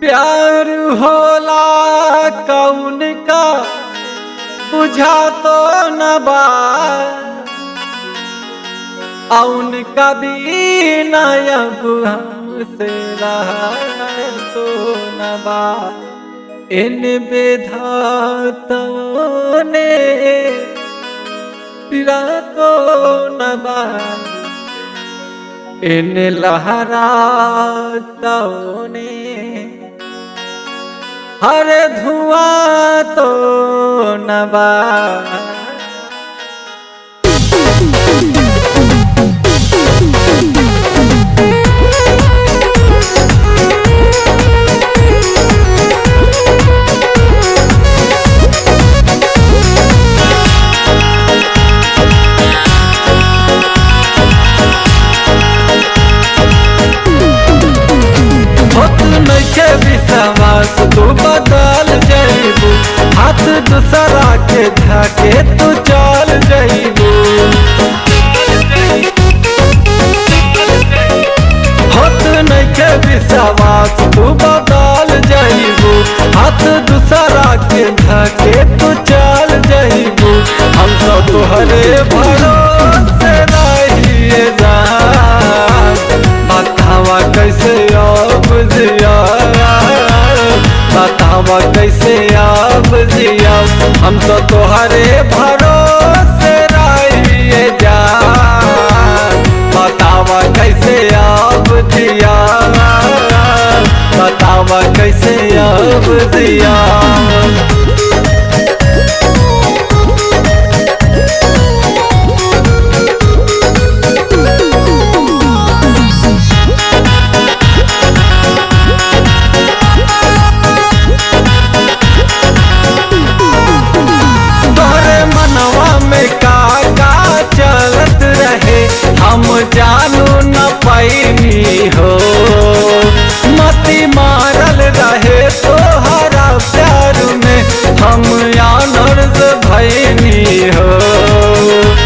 प्यार होला कौन का बुझा तो न बा औन कभी नयब हमसे रहा तो न बा इन विधाताओं ने पिरा तो न बा इन लहराताओं ने हर धुआं तो न बा। विश्वास तू बदल जाइबू हाथ दूसरा के धके तू चल जाइबू होत नइखे विश्वास तू बदल जाइबू हाथ दूसरा के धके तू चल जाइबू हम तो तोहरे भरोसे रहिए जान बतावा कैसे अब जिया बतावा कैसे अब जिया हम तो तोहरे भरोसे रहिए जान बतावा कैसे अब जिया बतावा कैसे अब जिया। हम जानू न पैनी हो मती मारल रहे तोहरा प्यार में हम यानर्ज भैनी हो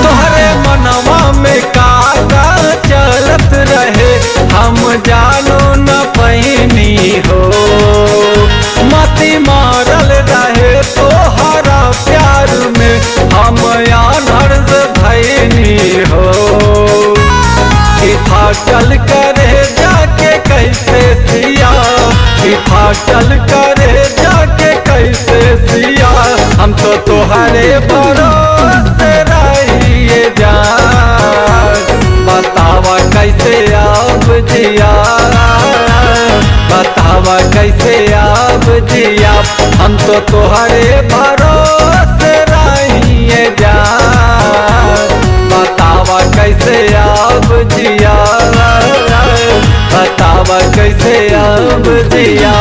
तोहरे मनवा में का चलत रहे हम जानू न पैनी हो मती मारल रहे तोहरा प्यार में हम यानर्ज भैनी हो फाटल करे जाके कैसे सिया फाटल करे जाके कैसे सिया हम तो तोहरे भरोसे रहिए जान बतावा कैसे अब जिया बतावा कैसे अब जिया हम तो तोहरे भरोसे रहिए जान बतावा कैसे अब जिया बतावा कैसे अब जिया।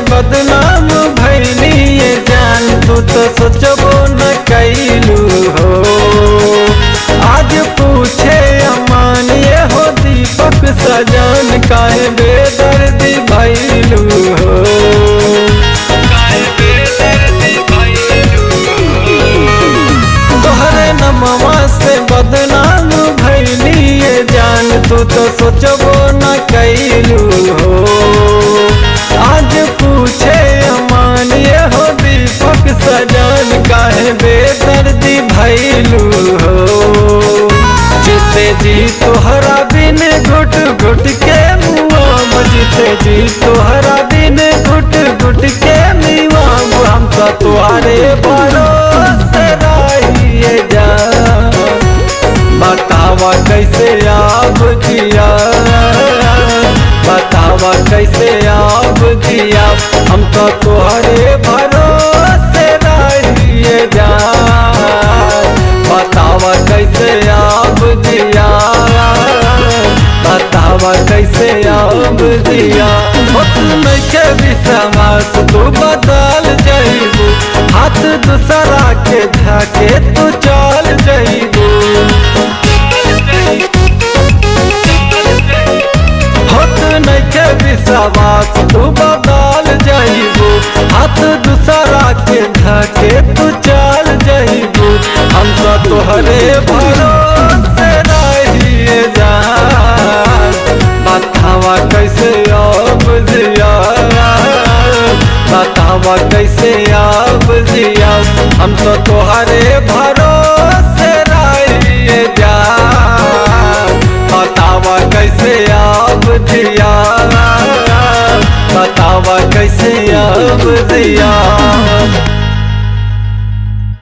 बदनाम भैली जान तू तो सोचबो न कैलू हो आज पूछे अमान ये हो दीपक सजान काहे बेदर्दी भैलू हो तोहरे नमवा से बदनाम भैली जान तू तो सोचबो न कैलू हो आज पूछे अमान ये हो दीपक सजान काहे बेदर्दी भैलू हो जीते जी तोहरा बिन घुट घुट के मुआ जीते जी तोहरा बिन घुट घुट के मुआ हम तो तुम्हारे भरोसे रहिए जान बतावा कैसे अब जिया बतावा कैसे अब जिया हम तो तोहरे भरोसे रहिए जान बतावा कैसे अब जिया बतावा कैसे अब जिया। नइखे विश्वास तू बदल जा हाथ दूसरा के धाके तू चल जइबू। होत नइखे विश्वास तू बदल जइबू। हाथ दूसरा के धाके तू चल जइबू। हम तो तोहरे भरोसे रहिए जान, बतावा कैसे अब जिया, बतावा कैसे अब जिया। हम तो तोहरे भरोसे रहिए जान, बतावा कैसे अब जिया, बतावा कैसे अब जिया।